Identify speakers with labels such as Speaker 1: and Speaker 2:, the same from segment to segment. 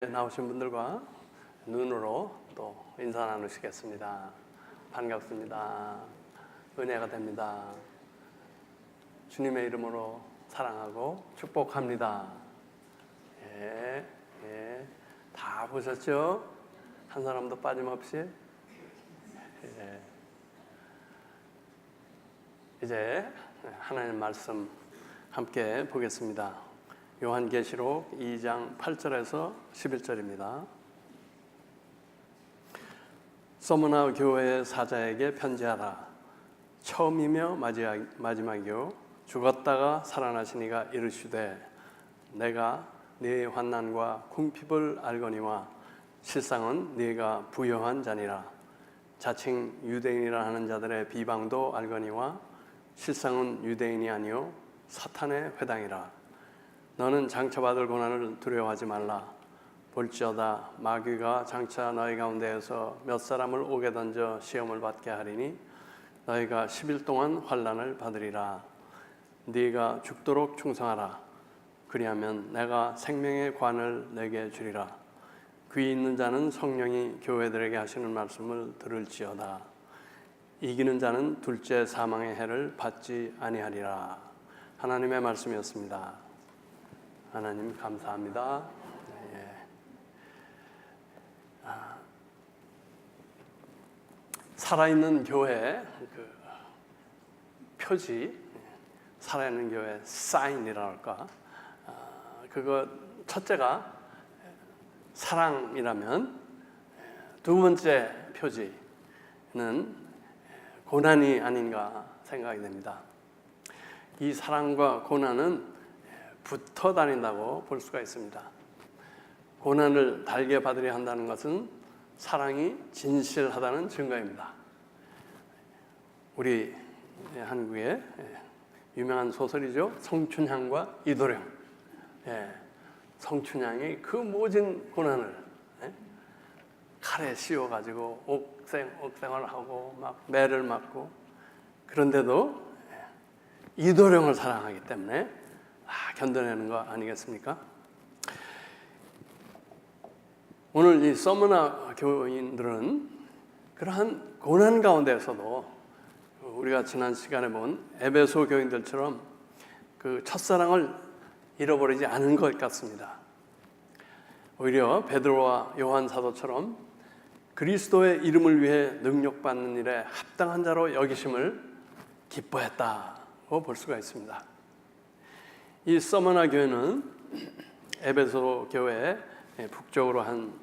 Speaker 1: 나오신 분들과 눈으로 또 인사 나누시겠습니다. 반갑습니다. 은혜가 됩니다. 주님의 이름으로 사랑하고 축복합니다. 다 보셨죠? 한 사람도 빠짐없이. 이제 하나님 말씀 함께 보겠습니다. 요한계시록 2장 8절에서 11절입니다. 서머나 교회의 사자에게 편지하라. 처음이며 마지막이요 죽었다가 살아나신 이가 이르시되 내가 네 환난과 궁핍을 알거니와 실상은 네가 부요한 자니라. 자칭 유대인이라 하는 자들의 비방도 알거니와 실상은 유대인이 아니요 사탄의 회당이라. 너는 장차 받을 고난을 두려워하지 말라. 볼지어다 마귀가 장차 너희 가운데에서 몇 사람을 옥에 던져 시험을 받게 하리니 너희가 10일 동안 환난을 받으리라. 네가 죽도록 충성하라. 그리하면 내가 생명의 관을 내게 주리라. 귀 있는 자는 성령이 교회들에게 하시는 말씀을 들을지어다. 이기는 자는 둘째 사망의 해를 받지 아니하리라. 하나님의 말씀이었습니다. 하나님 감사합니다. 살아있는 교회 그 표지, 살아있는 교회 사인이라 할까? 그거 첫째가 사랑이라면 두 번째 표지는 고난이 아닌가 생각이 됩니다. 이 사랑과 고난은 붙어 다닌다고 볼 수가 있습니다. 고난을 달게 받으려 한다는 것은 사랑이 진실하다는 증거입니다. 우리 한국의 유명한 소설이죠. 성춘향과 이도령. 성춘향이 그 모진 고난을 칼에 씌워가지고 옥생을 하고 막 매를 맞고, 그런데도 이도령을 사랑하기 때문에 견뎌내는 거 아니겠습니까? 오늘 이 서머나 교인들은 그러한 고난 가운데서도 우리가 지난 시간에 본 에베소 교인들처럼 그 첫사랑을 잃어버리지 않은 것 같습니다. 오히려 베드로와 요한 사도처럼 그리스도의 이름을 위해 능력받는 일에 합당한 자로 여기심을 기뻐했다고 볼 수가 있습니다. 이 서머나 교회는 에베소 교회 북쪽으로 한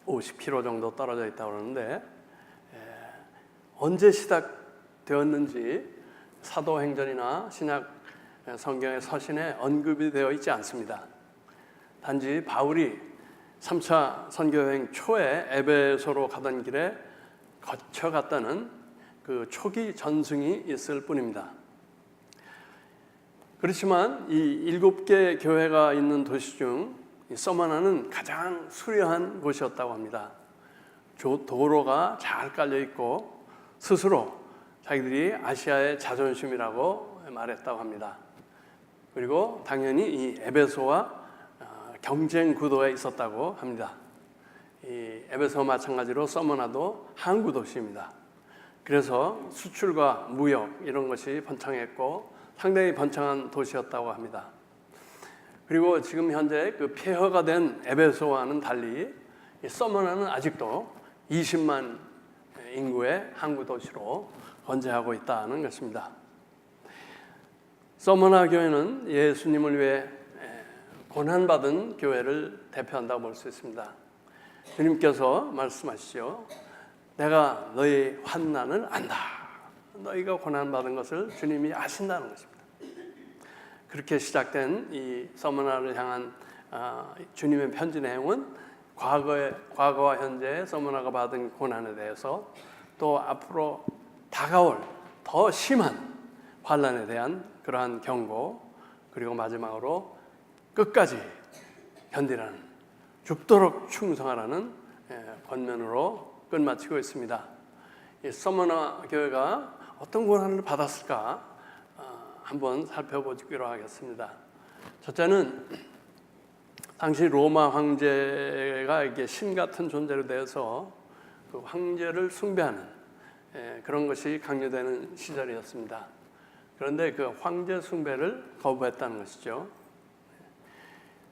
Speaker 1: 50km 정도 떨어져 있다고 그러는데, 언제 시작되었는지 사도행전이나 신약 성경의 서신에 언급이 되어 있지 않습니다. 단지 바울이 3차 선교여행 초에 에베소로 가던 길에 거쳐갔다는 그 초기 전승이 있을 뿐입니다. 그렇지만 이 7개 교회가 있는 도시 중 서머나는 가장 수려한 곳이었다고 합니다. 도로가 잘 깔려 있고 스스로 자기들이 아시아의 자존심이라고 말했다고 합니다. 그리고 당연히 이 에베소와 경쟁 구도에 있었다고 합니다. 이 에베소와 마찬가지로 서머나도 항구 도시입니다. 그래서 수출과 무역 이런 것이 번창했고 상당히 번창한 도시였다고 합니다. 그리고 지금 현재 그 폐허가 된 에베소와는 달리 이 서머나는 아직도 20만 인구의 항구 도시로 건재하고 있다는 것입니다. 서머나 교회는 예수님을 위해 고난받은 교회를 대표한다고 볼 수 있습니다. 주님께서 말씀하시죠. 내가 너희 환난을 안다. 너희가 고난받은 것을 주님이 아신다는 것입니다. 그렇게 시작된 이 서머나를 향한 주님의 편지 내용은 과거와 현재의 서머나가 받은 고난에 대해서, 또 앞으로 다가올 더 심한 환난에 대한 그러한 경고, 그리고 마지막으로 끝까지 견디라는, 죽도록 충성하라는 권면으로 끝마치고 있습니다. 이 서머나 교회가 어떤 고난을 받았을까 한번 살펴보기로 하겠습니다. 첫째는 당시 로마 황제가 이게 신 같은 존재로 되어서 그 황제를 숭배하는 그런 것이 강요되는 시절이었습니다. 그런데 그 황제 숭배를 거부했다는 것이죠.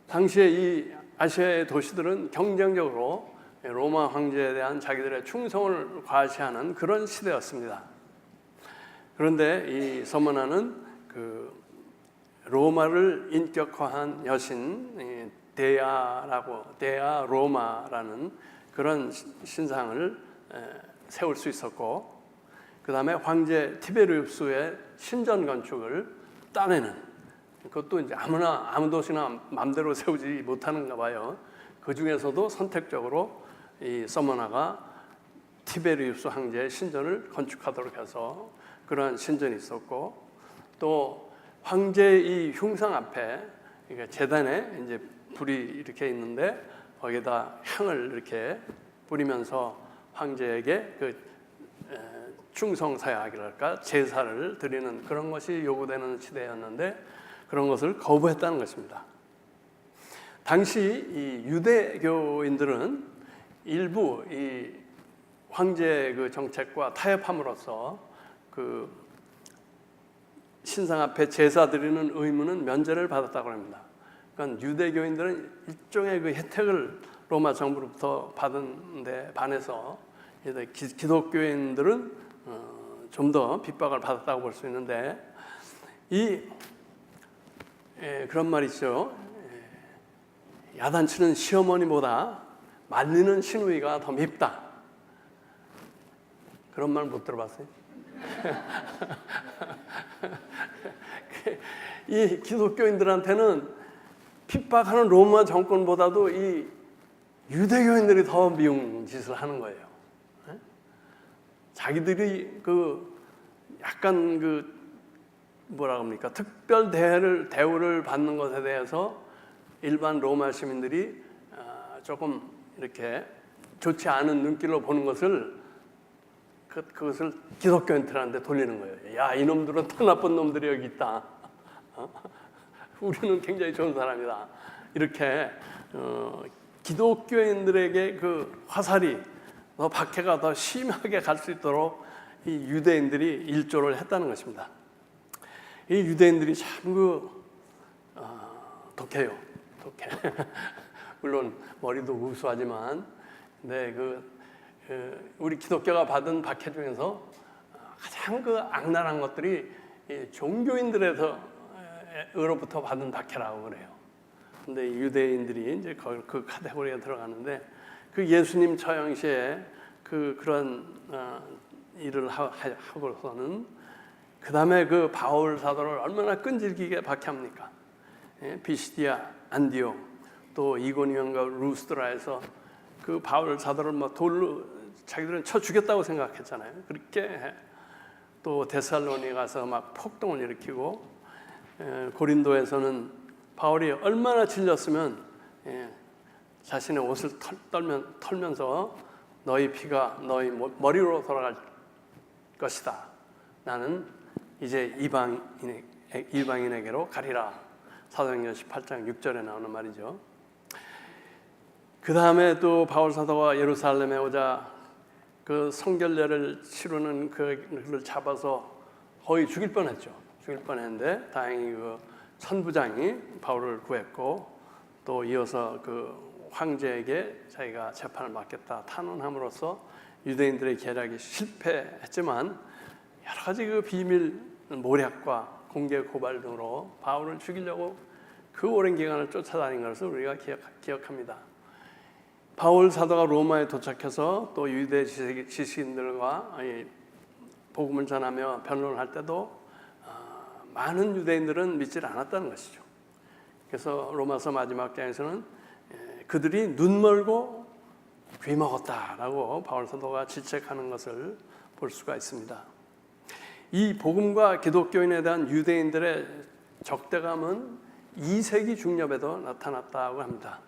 Speaker 1: 당시에 이 아시아의 도시들은 경쟁적으로 로마 황제에 대한 자기들의 충성을 과시하는 그런 시대였습니다. 그런데 이 서머나는 그 로마를 인격화한 여신 데아 로마라는 그런 신상을 세울 수 있었고, 그 다음에 황제 티베리우스의 신전 건축을 따내는, 그것도 이제 아무 도시나 마음대로 세우지 못하는가 봐요. 그 중에서도 선택적으로 이 서머나가 티베리우스 황제의 신전을 건축하도록 해서 그러한 신전이 있었고, 또 황제의 이 흉상 앞에 제단에 이제 불이 이렇게 있는데 거기다 향을 이렇게 뿌리면서 황제에게 그 충성사약이랄까 제사를 드리는 그런 것이 요구되는 시대였는데 그런 것을 거부했다는 것입니다. 당시 이 유대교인들은 일부 이 황제의 그 정책과 타협함으로써 그 신상 앞에 제사 드리는 의무는 면제를 받았다고 합니다. 그러니까 유대교인들은 일종의 그 혜택을 로마 정부로부터 받은 데 반해서 기독교인들은 좀 더 핍박을 받았다고 볼 수 있는데, 그런 말이 있죠. 야단치는 시어머니보다 말리는 시누이가 더 밉다. 그런 말 못 들어봤어요? 이 기독교인들한테는 핍박하는 로마 정권보다도 이 유대교인들이 더 미운 짓을 하는 거예요. 자기들이 그 약간 그 뭐라 합니까? 특별 대우를 받는 것에 대해서 일반 로마 시민들이 조금 이렇게 좋지 않은 눈길로 보는 것을 그것을 기독교인들한테 돌리는 거예요. 야, 이놈들은 더 나쁜 놈들이 여기 있다. 우리는 굉장히 좋은 사람이다. 이렇게 기독교인들에게 그 화살이 더 박해가 더 심하게 갈 수 있도록 이 유대인들이 일조를 했다는 것입니다. 이 유대인들이 참 독해요. 독해. 물론 머리도 우수하지만, 근데 우리 기독교가 받은 박해 중에서 가장 그 악랄한 것들이 이 종교인들로부터 받은 박해라고 그래요. 근데 유대인들이 이제 그 카테고리에 들어가는데, 그 예수님 처형시에 그런 일을 하고서는 그 다음에 그 바울 사도를 얼마나 끈질기게 박해합니까? 비시디아, 안디옥, 또 이고니온과 루스드라에서 그 바울 사도를 막 돌로 자기들은 쳐 죽였다고 생각했잖아요. 그렇게 또 데살로니 가서 막 폭동을 일으키고, 고린도에서는 바울이 얼마나 질렸으면 자신의 옷을 털면서 너희 피가 너희 머리로 돌아갈 것이다. 나는 이제 이방인에게로 가리라. 사도행전 18장 6절에 나오는 말이죠. 그 다음에 또 바울 사도가 예루살렘에 오자 그 성결례를 치르는 그를 잡아서 거의 죽일 뻔했죠. 죽일 뻔했는데 다행히 그 천부장이 바울을 구했고, 또 이어서 그 황제에게 자기가 재판을 맡겠다 탄원함으로써 유대인들의 계략이 실패했지만 여러 가지 그 비밀 모략과 공개 고발 등으로 바울을 죽이려고 그 오랜 기간을 쫓아다닌 것을 우리가 기억합니다. 바울 사도가 로마에 도착해서 또 유대 지식인들과 복음을 전하며 변론을 할 때도 많은 유대인들은 믿질 않았다는 것이죠. 그래서 로마서 마지막 장에서는 그들이 눈 멀고 귀 먹었다라고 바울 사도가 질책하는 것을 볼 수가 있습니다. 이 복음과 기독교인에 대한 유대인들의 적대감은 2세기 중엽에도 나타났다고 합니다.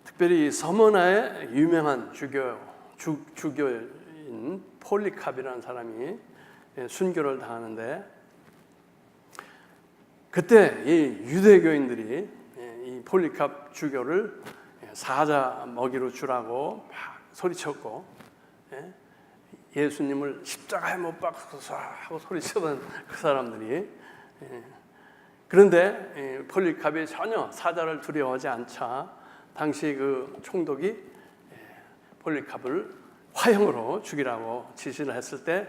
Speaker 1: 특별히 서머나의 유명한 주교인 폴리캅이라는 사람이 순교를 당하는데, 그때 이 유대교인들이 이 이 폴리캅 주교를 사자 먹이로 주라고 막 소리쳤고, 예수님을 십자가에 못 박아서 하고 소리치던 그 사람들이, 그런데 폴리캅이 전혀 사자를 두려워하지 않자 당시 그 총독이 폴리캅을 화형으로 죽이라고 지시를 했을 때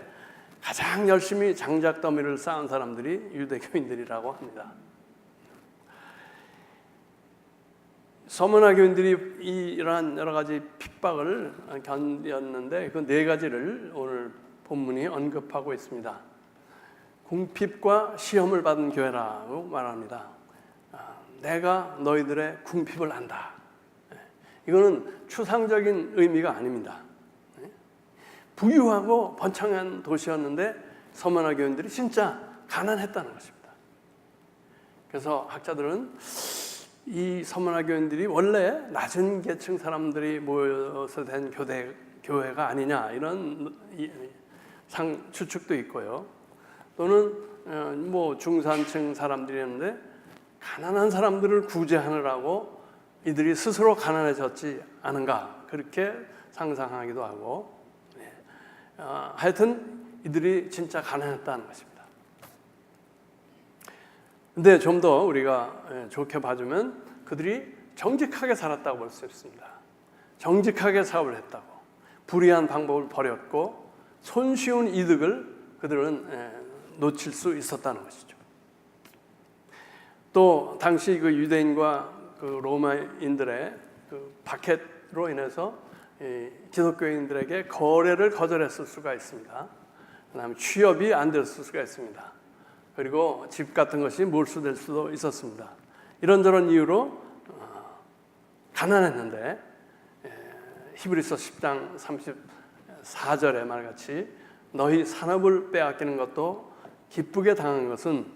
Speaker 1: 가장 열심히 장작 더미를 쌓은 사람들이 유대교인들이라고 합니다. 서머나 교인들이 이러한 여러 가지 핍박을 견뎠는데 그 네 가지를 오늘 본문이 언급하고 있습니다. 궁핍과 시험을 받은 교회라고 말합니다. 내가 너희들의 궁핍을 안다. 이거는 추상적인 의미가 아닙니다. 부유하고 번창한 도시였는데 서머나 교인들이 진짜 가난했다는 것입니다. 그래서 학자들은 이 서머나 교인들이 원래 낮은 계층 사람들이 모여서 된 교회가 아니냐 이런 추측도 있고요. 또는 뭐 중산층 사람들이었는데 가난한 사람들을 구제하느라고 이들이 스스로 가난해졌지 않은가 그렇게 상상하기도 하고, 하여튼 이들이 진짜 가난했다는 것입니다. 근데 좀 더 우리가 좋게 봐주면 그들이 정직하게 살았다고 볼 수 있습니다. 정직하게 사업을 했다고, 불의한 방법을 버렸고 손쉬운 이득을 그들은 놓칠 수 있었다는 것이죠. 또 당시 그 유대인과 그 로마인들의 그 박해로 인해서 기독교인들에게 거래를 거절했을 수가 있습니다. 그다음에 취업이 안 됐을 수가 있습니다. 그리고 집 같은 것이 몰수될 수도 있었습니다. 이런저런 이유로 가난했는데 히브리서 10장 34절의 말같이 너희 산업을 빼앗기는 것도 기쁘게 당한 것은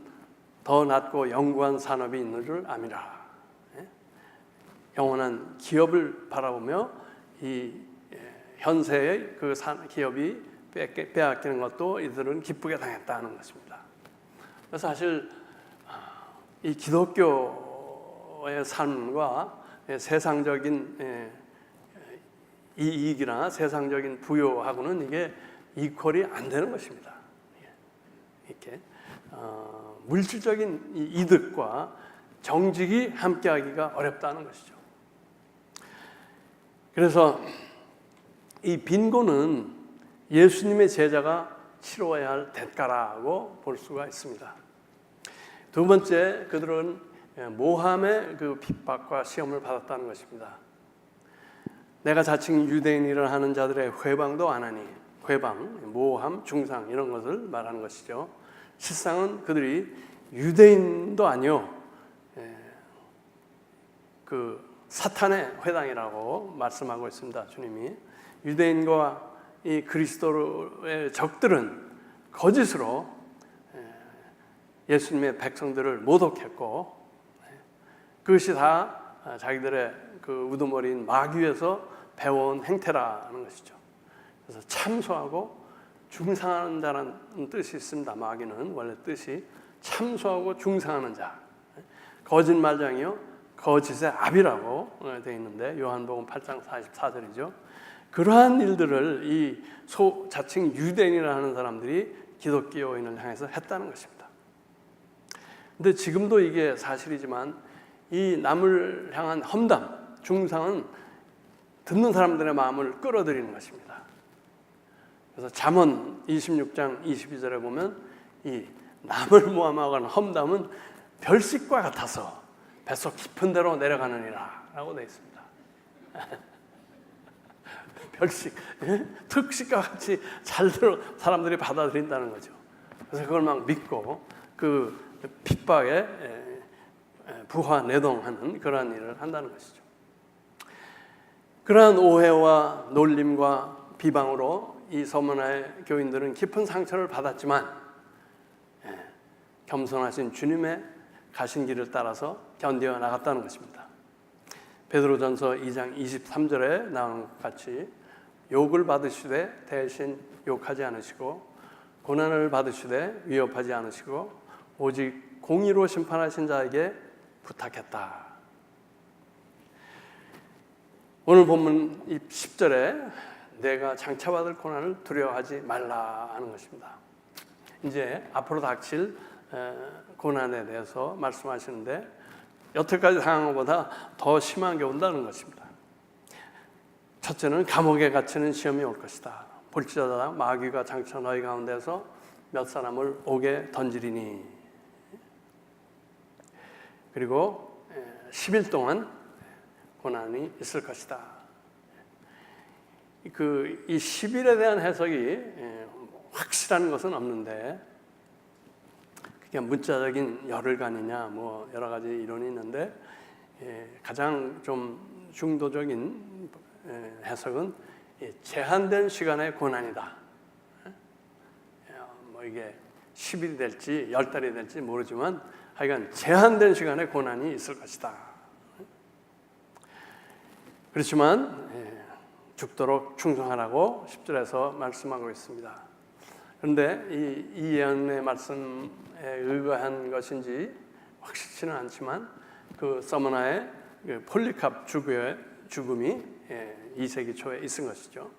Speaker 1: 더 낫고 영구한 산업이 있는 줄 암이라. 영원한 기업을 바라보며 이 현세의 그 기업이 빼앗기는 것도 이들은 기쁘게 당했다는 것입니다. 그래서 사실 이 기독교의 삶과 세상적인 이익이나 세상적인 부요하고는 이게 이퀄이 안 되는 것입니다. 이렇게 물질적인 이득과 정직이 함께하기가 어렵다는 것이죠. 그래서 이 빈곤은 예수님의 제자가 치러야 할 대가라고 볼 수가 있습니다. 두 번째, 그들은 모함의 그 핍박과 시험을 받았다는 것입니다. 내가 자칭 유대인이라 하는 자들의 회방도 안 하니, 회방, 모함, 중상 이런 것을 말하는 것이죠. 실상은 그들이 유대인도 아니요, 그 사탄의 회당이라고 말씀하고 있습니다. 주님이 유대인과 이 그리스도의 적들은 거짓으로 예수님의 백성들을 모독했고, 그것이 다 자기들의 그 우두머리인 마귀에서 배워온 행태라는 것이죠. 그래서 참소하고 중상하는 자라는 뜻이 있습니다. 마귀는 원래 뜻이 참소하고 중상하는 자, 거짓말장이요 거짓의 압이라고 되어 있는데 요한복음 8장 44절이죠. 그러한 일들을 이 자칭 유대인이라 하는 사람들이 기독교인을 향해서 했다는 것입니다. 근데 지금도 이게 사실이지만 이 남을 향한 험담, 중상은 듣는 사람들의 마음을 끌어들이는 것입니다. 그래서 잠언 26장 22절에 보면 이 남을 모함하는 험담은 별식과 같아서 뱃속 깊은 데로 내려가느니라 라고 되어 있습니다. 별식, 특식과 같이 잘 들어 사람들이 받아들인다는 거죠. 그래서 그걸 막 믿고 그 핍박에 부하 내동하는 그러한 일을 한다는 것이죠. 그러한 오해와 놀림과 비방으로 이 서머나의 교인들은 깊은 상처를 받았지만 겸손하신 주님의 가신 길을 따라서 견뎌 나갔다는 것입니다. 베드로전서 2장 23절에 나오는 것 같이 욕을 받으시되 대신 욕하지 않으시고 고난을 받으시되 위협하지 않으시고 오직 공의로 심판하신 자에게 부탁했다. 오늘 본문 10절에 내가 장차받을 고난을 두려워하지 말라 하는 것입니다. 이제 앞으로 닥칠 고난에 대해서 말씀하시는데 여태까지 당한 것보다 더 심한 게 온다는 것입니다. 첫째는 감옥에 갇히는 시험이 올 것이다. 볼지어다 마귀가 장차 너희 가운데서 몇 사람을 옥에 던지리니. 그리고 10일 동안 고난이 있을 것이다. 이 10일에 대한 해석이 확실한 것은 없는데 그게 문자적인 열흘간이냐 뭐 여러 가지 이론이 있는데 가장 좀 중도적인 해석은 제한된 시간의 고난이다. 뭐 이게 10일이 될지 10달이 될지 모르지만 하여간 제한된 시간의 고난이 있을 것이다. 그렇지만 죽도록 충성하라고 10절에서 말씀하고 있습니다. 그런데 이 예언의 말씀에 의거한 것인지 확실치는 않지만 그 서머나의 폴리캅 주교의 죽음이 2세기 초에 있은 것이죠.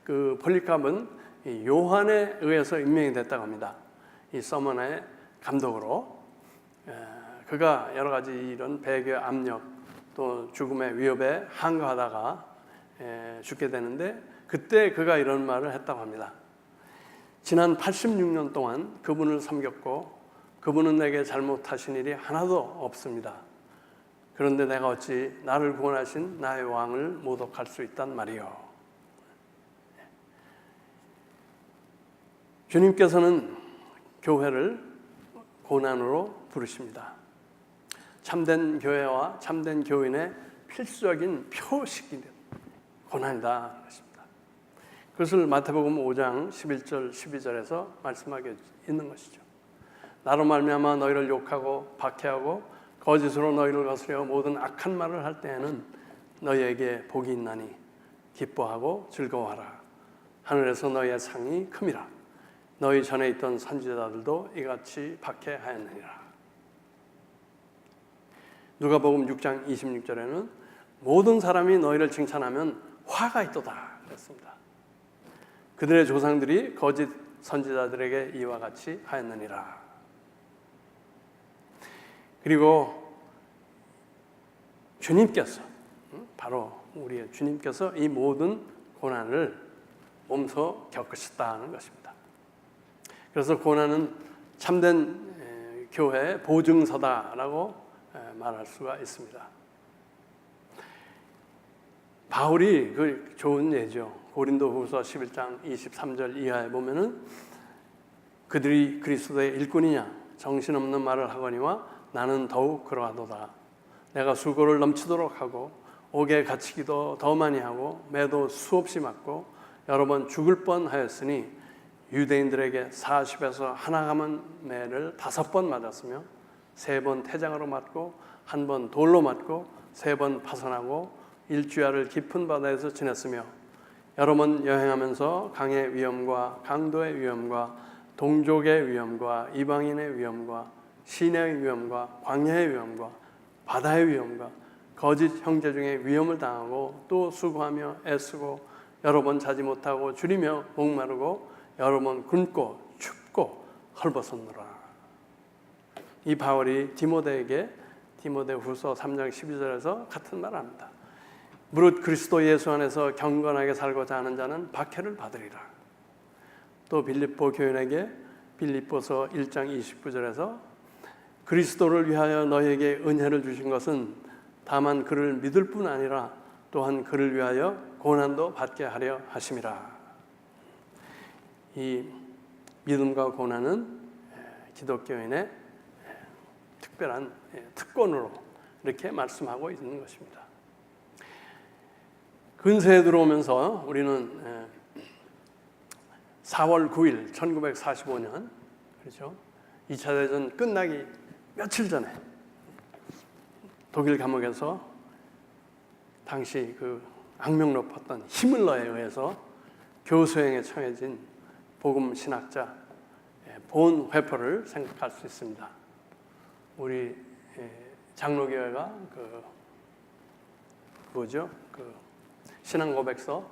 Speaker 1: 그 폴리캅은 요한에 의해서 임명이 됐다고 합니다. 이 서머나의 감독으로. 그가 여러 가지 이런 배교 압력 또 죽음의 위협에 항거하다가 죽게 되는데 그때 그가 이런 말을 했다고 합니다. 지난 86년 동안 그분을 섬겼고 그분은 내게 잘못하신 일이 하나도 없습니다. 그런데 내가 어찌 나를 구원하신 나의 왕을 모독할 수 있단 말이요. 주님께서는 교회를 고난으로 부르십니다. 참된 교회와 참된 교인의 필수적인 표식이 고난이다 것입니다. 그것을 마태복음 5장 11절 12절에서 말씀하고 있는 것이죠. 나로 말미암아 너희를 욕하고 박해하고 거짓으로 너희를 거스려 모든 악한 말을 할 때에는 너희에게 복이 있나니 기뻐하고 즐거워하라. 하늘에서 너희의 상이 큼이라. 너희 전에 있던 선지자들도 이같이 박해하였느니라. 누가복음 6장 26절에는 모든 사람이 너희를 칭찬하면 화가 있도다 그랬습니다. 그들의 조상들이 거짓 선지자들에게 이와 같이 하였느니라. 그리고 주님께서 바로 우리의 주님께서 이 모든 고난을 몸소 겪으셨다는 것입니다. 그래서 고난은 참된 교회의 보증서다라고 말할 수가 있습니다. 바울이 그 좋은 예죠. 고린도후서 11장 23절 이하에 보면은 그들이 그리스도의 일꾼이냐 정신없는 말을 하거니와 나는 더욱 그러하도다. 내가 수고를 넘치도록 하고 옥에 갇히기도 더 많이 하고 매도 수없이 맞고 여러 번 죽을 뻔하였으니 유대인들에게 40에서 하나 감은 매를 5번 맞았으며 3번 태장으로 맞고 1번 돌로 맞고 3번 파선하고 일주야를 깊은 바다에서 지냈으며 여러 번 여행하면서 강의 위험과 강도의 위험과 동족의 위험과 이방인의 위험과 시내의 위험과 광야의 위험과 바다의 위험과 거짓 형제 중에 위험을 당하고 또 수고하며 애쓰고 여러 번 자지 못하고 줄이며 목마르고 여러 번 굶고 춥고 헐벗었노라. 이 바울이 디모데에게 디모데후서 3장 12절에서 같은 말을 합니다. 무릇 그리스도 예수 안에서 경건하게 살고자 하는 자는 박해를 받으리라. 또 빌립보 교인에게 빌립보서 1장 29절에서 그리스도를 위하여 너희에게 은혜를 주신 것은 다만 그를 믿을 뿐 아니라 또한 그를 위하여 고난도 받게 하려 하심이라. 이 믿음과 고난은 기독교인의 특별한 특권으로 이렇게 말씀하고 있는 것입니다. 근세에 들어오면서 우리는 4월 9일 1945년 그렇죠? 2차 대전 끝나기 며칠 전에 독일 감옥에서 당시 그 악명 높았던 히물러에 의해서 교수형에 처해진 복음 신학자 본 회퍼를 생각할 수 있습니다. 우리 장로교회가 뭐죠? 신앙 고백서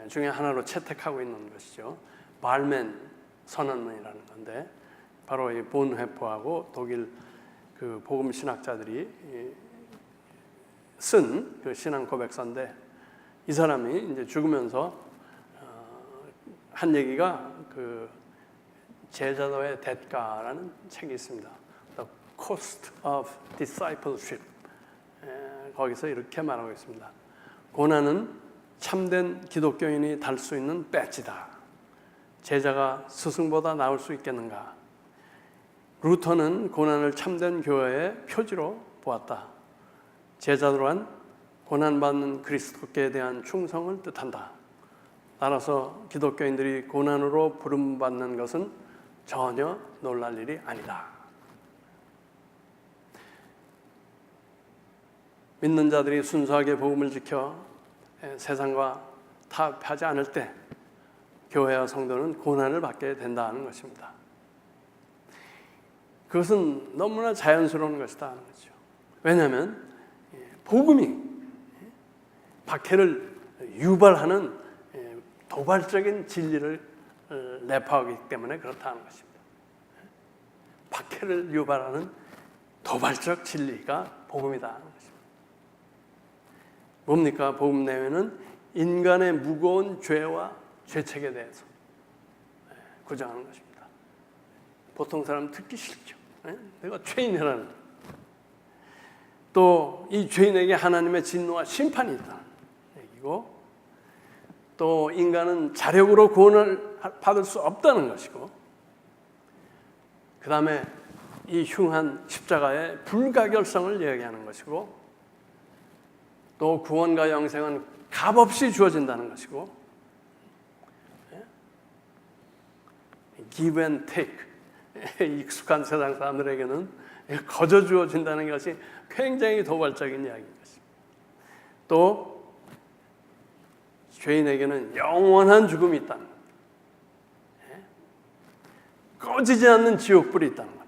Speaker 1: 중에 하나로 채택하고 있는 것이죠. 발멘 선언문이라는 건데 바로 이 본회포하고 독일 그 복음 신학자들이 쓴 그 신앙 고백서인데 이 사람이 이제 죽으면서 한 얘기가 그 제자도의 대가라는 책이 있습니다. The Cost of Discipleship. 거기서 이렇게 말하고 있습니다. 고난은 참된 기독교인이 달 수 있는 배지다. 제자가 스승보다 나을 수 있겠는가? 루터는 고난을 참된 교회의 표지로 보았다. 제자도란 고난받는 그리스도께 대한 충성을 뜻한다. 따라서 기독교인들이 고난으로 부름받는 것은 전혀 놀랄 일이 아니다. 믿는 자들이 순수하게 복음을 지켜 세상과 타협하지 않을 때 교회와 성도는 고난을 받게 된다는 것입니다. 그것은 너무나 자연스러운 것이다 하는 거죠. 왜냐하면 복음이 박해를 유발하는 도발적인 진리를 내포하기 때문에 그렇다는 것입니다. 박해를 유발하는 도발적 진리가 복음이다 하는 것입니다. 뭡니까? 복음 내용에는 인간의 무거운 죄와 죄책에 대해서 구정하는 것입니다. 보통 사람 듣기 싫죠. 내가 죄인이라는 것. 또 이 죄인에게 하나님의 진노와 심판이 있다는 얘기고, 또 인간은 자력으로 구원을 받을 수 없다는 것이고, 그 다음에 이 흉한 십자가의 불가결성을 이야기하는 것이고, 또 구원과 영생은 값없이 주어진다는 것이고, give and take, 익숙한 세상 사람들에게는 거저 주어진다는 것이 굉장히 도발적인 이야기인 것입니다. 또 죄인에게는 영원한 죽음이 있다는 것, 꺼지지 않는 지옥불이 있다는 것.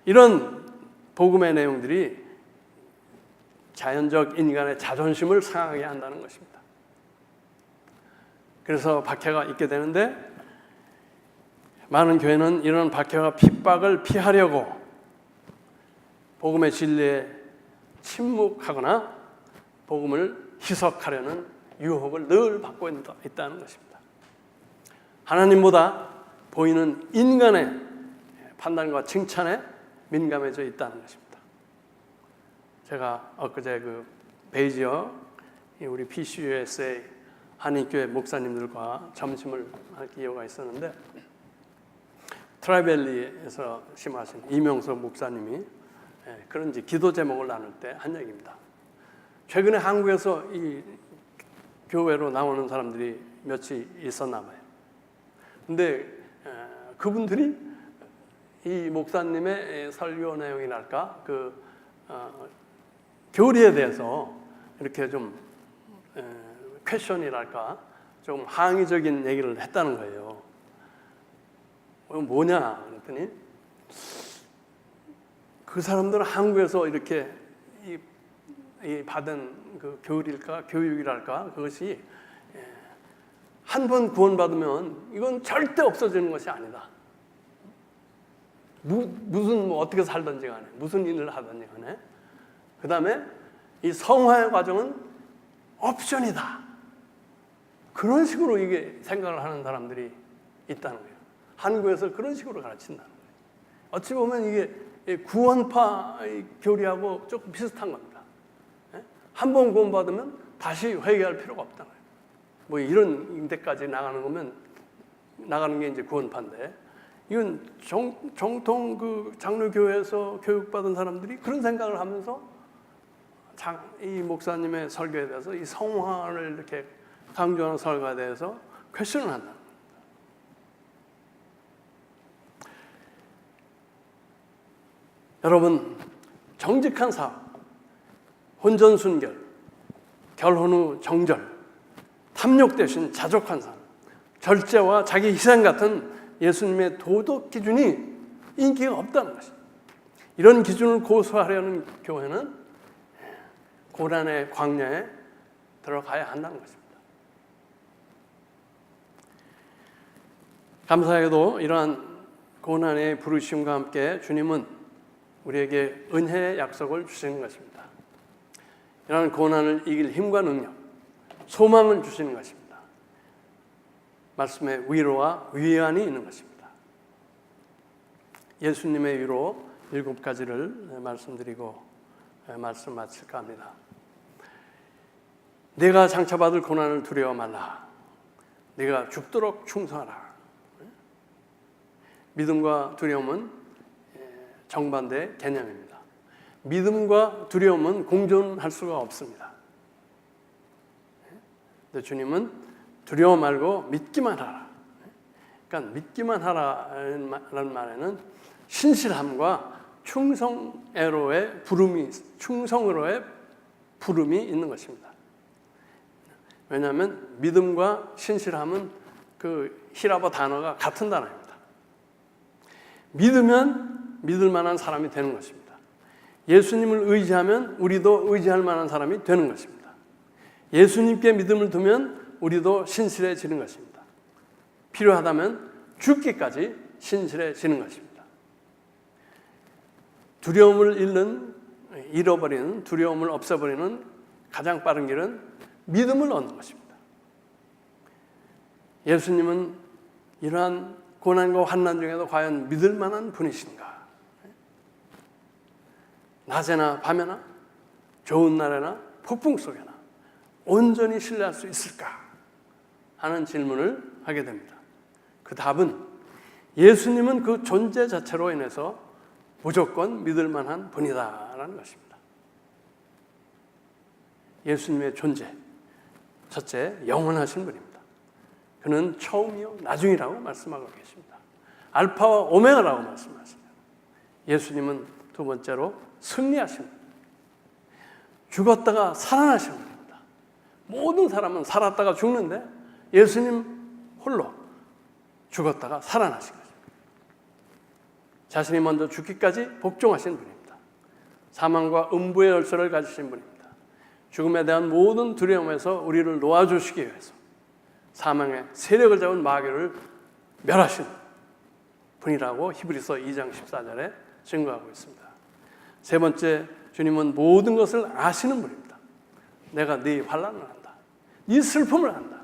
Speaker 1: 이런 복음의 내용들이 자연적 인간의 자존심을 상하게 한다는 것입니다. 그래서 박해가 있게 되는데, 많은 교회는 이런 박해와 핍박을 피하려고 복음의 진리에 침묵하거나 복음을 희석하려는 유혹을 늘 받고 있다는 것입니다. 하나님보다 보이는 인간의 판단과 칭찬에 민감해져 있다는 것입니다. 제가 엊그제 그 베이지어 우리 PCUSA 한인교회 목사님들과 점심을 할 기회가 있었는데, 트라이밸리에서 심하신 이명석 목사님이 그런 기도 제목을 나눌 때 한 얘기입니다. 최근에 한국에서 이 교회로 나오는 사람들이 몇이 있었나 봐요. 근데 그분들이 이 목사님의 설교 내용이랄까, 그 교리에 대해서 이렇게 좀 퀘션이랄까, 좀 항의적인 얘기를 했다는 거예요. 뭐냐 그랬더니, 그 사람들은 한국에서 이렇게 이 받은 그 교육이랄까, 그것이 한 번 구원받으면 이건 절대 없어지는 것이 아니다. 무슨 어떻게 살든지 간에, 무슨 일을 하든지 간에, 그 다음에 이 성화의 과정은 옵션이다. 그런 식으로 이게 생각을 하는 사람들이 있다는 거예요. 한국에서 그런 식으로 가르친다는 거예요. 어찌 보면 이게 구원파 교리하고 조금 비슷한 겁니다. 한 번 구원받으면 다시 회개할 필요가 없다는 거예요. 뭐 이런 데까지 나가는 게 이제 구원파인데, 이건 정통 그 장로교회에서 교육받은 사람들이 그런 생각을 하면서 이 목사님의 설교에 대해서 이 성화를 이렇게 강조하는 설교에 대해서 퀘션을 한다. 여러분, 정직한 사업, 혼전순결, 결혼 후 정절, 탐욕 대신 자족한 삶, 절제와 자기 희생 같은 예수님의 도덕 기준이 인기가 없다는 것입니다. 이런 기준을 고수하려는 교회는 고난의 광야에 들어가야 한다는 것입니다. 감사하게도 이러한 고난의 부르심과 함께 주님은 우리에게 은혜의 약속을 주시는 것입니다. 이러한 고난을 이길 힘과 능력, 소망을 주시는 것입니다. 말씀에 위로와 위안이 있는 것입니다. 예수님의 위로 7가지를 말씀드리고 말씀 마칠까 합니다. 내가 장차받을 고난을 두려워 말라. 내가 죽도록 충성하라. 믿음과 두려움은 정반대 개념입니다. 믿음과 두려움은 공존할 수가 없습니다. 근데 주님은 두려워 말고 믿기만 하라. 그러니까 믿기만 하라는 말에는 신실함과 충성으로의 부름이 있는 것입니다. 왜냐하면 믿음과 신실함은 그 히라보 단어가 같은 단어입니다. 믿으면 믿을 만한 사람이 되는 것입니다. 예수님을 의지하면 우리도 의지할 만한 사람이 되는 것입니다. 예수님께 믿음을 두면 우리도 신실해지는 것입니다. 필요하다면 죽기까지 신실해지는 것입니다. 두려움을 잃어버리는, 두려움을 없애버리는 가장 빠른 길은 믿음을 얻는 것입니다. 예수님은 이러한 고난과 환난 중에도 과연 믿을 만한 분이신가? 낮에나 밤에나 좋은 날에나 폭풍 속에나 온전히 신뢰할 수 있을까? 하는 질문을 하게 됩니다. 그 답은 예수님은 그 존재 자체로 인해서 무조건 믿을 만한 분이다라는 것입니다. 예수님의 존재, 첫째, 영원하신 분입니다. 그는 처음이요 나중이라고 말씀하고 계십니다. 알파와 오메가라고 말씀하십니다. 예수님은 두 번째로 승리하신 분입니다. 죽었다가 살아나신 분입니다. 모든 사람은 살았다가 죽는데 예수님 홀로 죽었다가 살아나신 것입니다. 자신이 먼저 죽기까지 복종하신 분입니다. 사망과 음부의 열쇠를 가지신 분입니다. 죽음에 대한 모든 두려움에서 우리를 놓아주시기 위해서 사망의 세력을 잡은 마귀를 멸하신 분이라고 히브리서 2장 14절에 증거하고 있습니다. 세 번째, 주님은 모든 것을 아시는 분입니다. 내가 네 환난을 안다. 네 슬픔을 안다.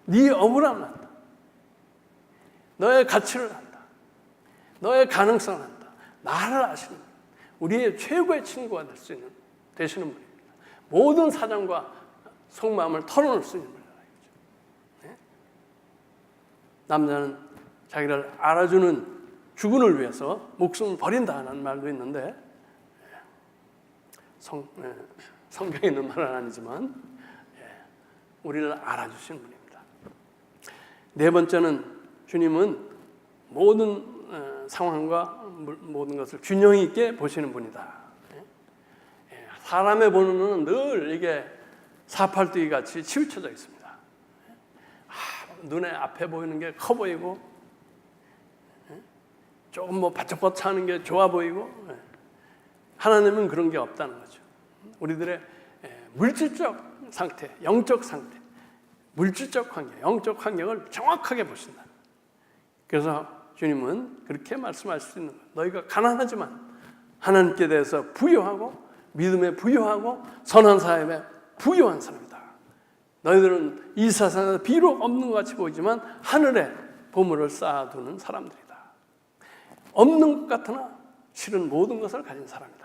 Speaker 1: 네 억울함을 안다. 너의 가치를 안다. 너의 가능성을 안다. 나를 아시는 분. 우리의 최고의 친구가 되시는 분입니다. 모든 사정과 속마음을 털어놓을 수 있는 분이다. 남자는 자기를 알아주는 주군을 위해서 목숨을 버린다는 말도 있는데 성경에 있는 말은 아니지만 우리를 알아주시는 분입니다. 네 번째는 주님은 모든 상황과 모든 것을 균형 있게 보시는 분이다. 사람의 보는 눈은 늘 이게 사팔두기 같이 치우쳐져 있습니다. 눈에 앞에 보이는 게 커 보이고 조금 바짝바짝하는 게 좋아 보이고 하나님은 그런 게 없다는 거죠. 우리들의 물질적 상태, 영적 상태, 물질적 환경, 영적 환경을 정확하게 보신다. 그래서 주님은 그렇게 말씀할 수 있는 거예요. 너희가 가난하지만 하나님께 대해서 부유하고 믿음에 부유하고 선한 삶에 부유한 사람이다. 너희들은 이 세상에서 비록 없는 것 같이 보이지만 하늘에 보물을 쌓아두는 사람들이다. 없는 것 같으나 실은 모든 것을 가진 사람이다.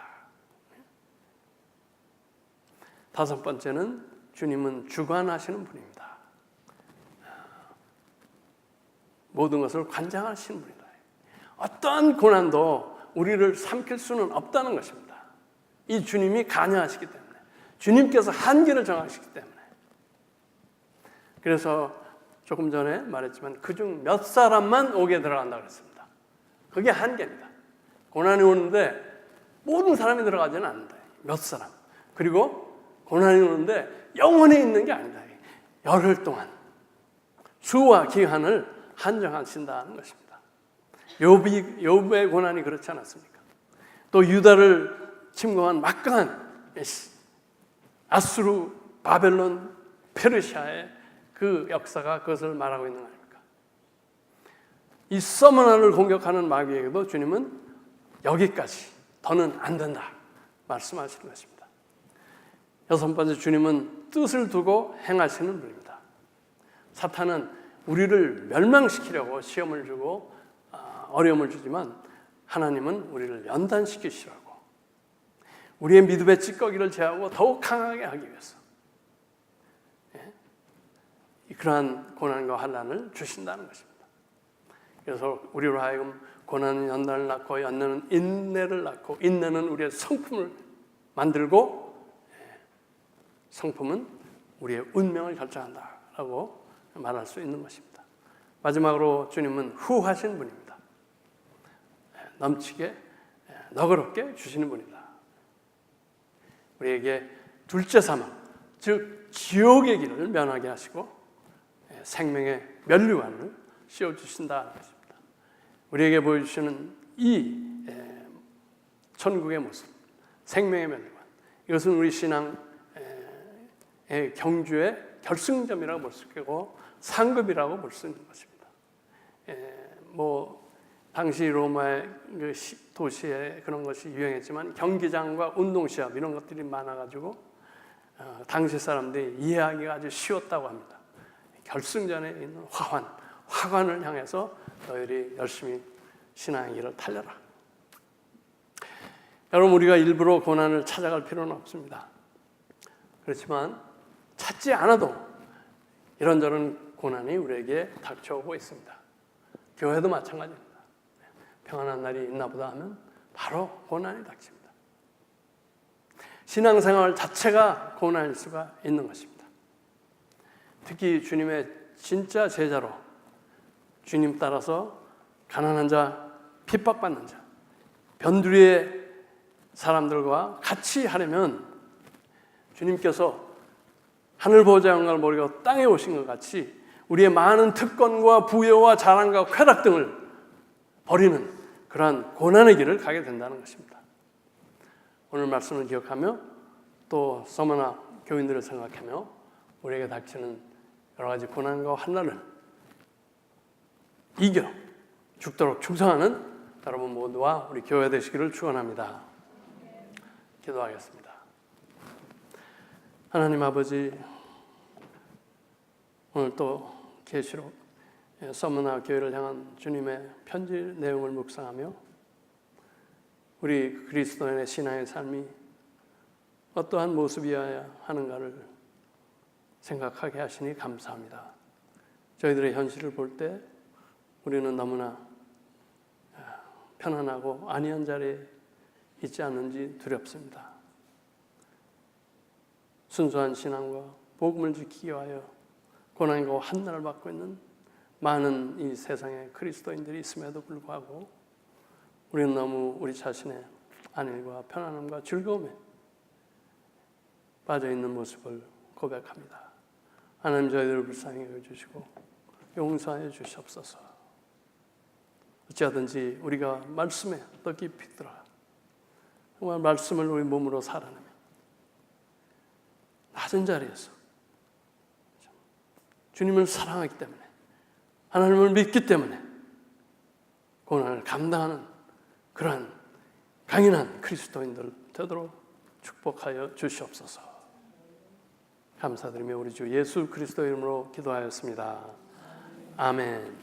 Speaker 1: 다섯 번째는 주님은 주관하시는 분입니다. 모든 것을 관장하시는 분이다. 어떠한 고난도 우리를 삼킬 수는 없다는 것입니다. 이 주님이 관여하시기 때문에, 주님께서 한계를 정하시기 때문에. 그래서 조금 전에 말했지만 그중 몇 사람만 옥에 들어간다고 그랬습니다. 그게 한계입니다. 고난이 오는데 모든 사람이 들어가지는 않는다. 몇 사람. 그리고 고난이 오는데 영원히 있는 게 아니다. 열흘 동안 수와 기한을 한정하신다는 것입니다. 욥의 고난이 그렇지 않았습니까? 또 유다를 침공한 막강한 아수르 바벨론, 페르시아의 그 역사가 그것을 말하고 있는 거 아닙니까? 이 서머나를 공격하는 마귀에게도 주님은 여기까지, 더는 안 된다 말씀하시는 것입니다. 여섯 번째, 주님은 뜻을 두고 행하시는 분입니다. 사탄은 우리를 멸망시키려고 시험을 주고 어려움을 주지만 하나님은 우리를 연단시키시라고, 우리의 믿음의 찌꺼기를 제하고 더욱 강하게 하기 위해서 그러한 고난과 환난을 주신다는 것입니다. 그래서 우리로 하여금 고난은 연단을 낳고 연단은 인내를 낳고 인내는 우리의 성품을 만들고 성품은 우리의 운명을 결정한다라고 말할 수 있는 것입니다. 마지막으로 주님은 후하신 분입니다. 넘치게 너그럽게 주시는 분이다. 우리에게 둘째 사망, 즉 지옥의 길을 면하게 하시고 생명의 면류관을 씌워주신다는 것입니다. 우리에게 보여주시는 이 천국의 모습, 생명의 면류관, 이것은 우리 신앙의 경주의 결승점이라고 볼 수 있고 상급이라고 볼 수 있는 것입니다. 당시 로마의 그 도시에 그런 것이 유행했지만 경기장과 운동시합 이런 것들이 많아가지고 당시 사람들이 이해하기가 아주 쉬웠다고 합니다. 결승전에 있는 화관을 향해서 너희들이 열심히 신앙의 길을 달려라. 여러분, 우리가 일부러 고난을 찾아갈 필요는 없습니다. 그렇지만 찾지 않아도 이런저런 고난이 우리에게 닥쳐오고 있습니다. 교회도 마찬가지입니다. 평안한 날이 있나 보다 하면 바로 고난이 닥칩니다. 신앙생활 자체가 고난일 수가 있는 것입니다. 특히 주님의 진짜 제자로 주님 따라서 가난한 자, 핍박받는 자, 변두리의 사람들과 같이 하려면 주님께서 하늘 보좌 영광을 버리고 땅에 오신 것 같이 우리의 많은 특권과 부여와 자랑과 쾌락 등을 버리는 그러한 고난의 길을 가게 된다는 것입니다. 오늘 말씀을 기억하며 또 서머나 교인들을 생각하며 우리에게 닥치는 여러 가지 고난과 환난을 이겨 죽도록 충성하는 여러분 모두와 우리 교회 되시기를 축원합니다. 기도하겠습니다. 하나님 아버지, 오늘 또 계시록 서머나 교회를 향한 주님의 편지 내용을 묵상하며 우리 그리스도인의 신앙의 삶이 어떠한 모습이어야 하는가를 생각하게 하시니 감사합니다. 저희들의 현실을 볼 때 우리는 너무나 편안하고 안이한 자리에 있지 않는지 두렵습니다. 순수한 신앙과 복음을 지키기 위하여 고난과 환난을 받고 있는 많은 이 세상에 그리스도인들이 있음에도 불구하고 우리는 너무 우리 자신의 안일과 편안함과 즐거움에 빠져있는 모습을 고백합니다. 하나님, 저희들을 불쌍히 여겨주시고 용서하여 주시옵소서. 어찌하든지 우리가 말씀에 더 깊이 들어가 정말 말씀을 우리 몸으로 살아내며 낮은 자리에서 주님을 사랑하기 때문에, 하나님을 믿기 때문에 고난을 감당하는 그러한 강인한 그리스도인들 되도록 축복하여 주시옵소서. 감사드리며 우리 주 예수 그리스도 이름으로 기도하였습니다. 아멘.